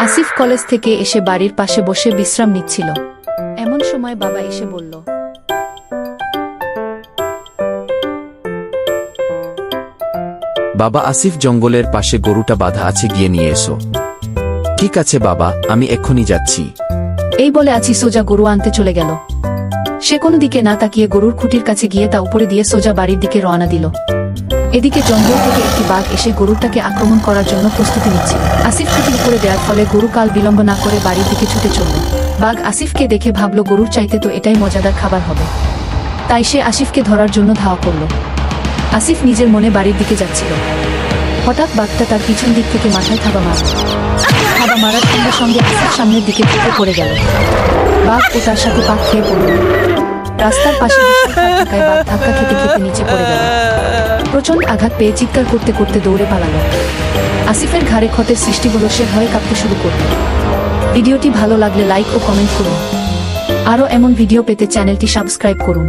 Asif college থেকে এসে বাড়ির পাশে বসে বিশ্রাম নিচ্ছিল। এমন সময় বাবা এসে বলল, বাবা, আসিফ জঙ্গলের পাশে গরুটা বাঁধা আছে, গিয়ে নিয়ে এসো। ঠিক আছে বাবা, আমি এক্ষুনি যাচ্ছি। এই বলে আসিফ সোজা গরু আনতে চলে গেল। সে কোনো দিকে না তাকিয়ে গরুর খুঁটির কাছে গিয়ে তা উপরে দিয়ে সোজা বাড়ির দিকে রওনা দিল। এদিকে জঙ্গল থেকে একটি বাঘ এসে গরুটাকে আক্রমণ করার জন্য প্রস্তুতি নিচ্ছিল। আসিফ খুঁটির উপরে দেওয়ার ফলে গরু কাল বিলম্ব না করে বাড়ির দিকে ছুটে চলল। বাঘ আসিফকে দেখে ভাবল গরুর চাইতে তো এটাই মজাদার খাবার হবে, তাই সে আসিফকে ধরার জন্য ধাওয়া করল। আসিফ নিজের মনে বাড়ির দিকে যাচ্ছিল। হঠাৎ বাঘটা তার পিছন দিক থেকে মাথায় থাবা মারল। থাবা মারার সঙ্গে সঙ্গে আসিফ সামনের দিকে ঝুঁকে পড়ে গেল। বাঘ ও তার সাথে পাক খেয়ে পড়ল। রাস্তার পাশে থাকায় বাঘ ধাক্কা খেতে খেতে নিচে পড়ে গেল। প্রচণ্ড আঘাত পেয়ে চিৎকার করতে করতে দৌড়ে পালালো। আসিফের ঘাড়ে ক্ষতের সৃষ্টি হলো, সে ভয়ে কাঁপতে শুরু করল। ভিডিওটি ভালো লাগলে লাইক ও কমেন্ট করুন। আরও এমন ভিডিও পেতে চ্যানেলটি সাবস্ক্রাইব করুন।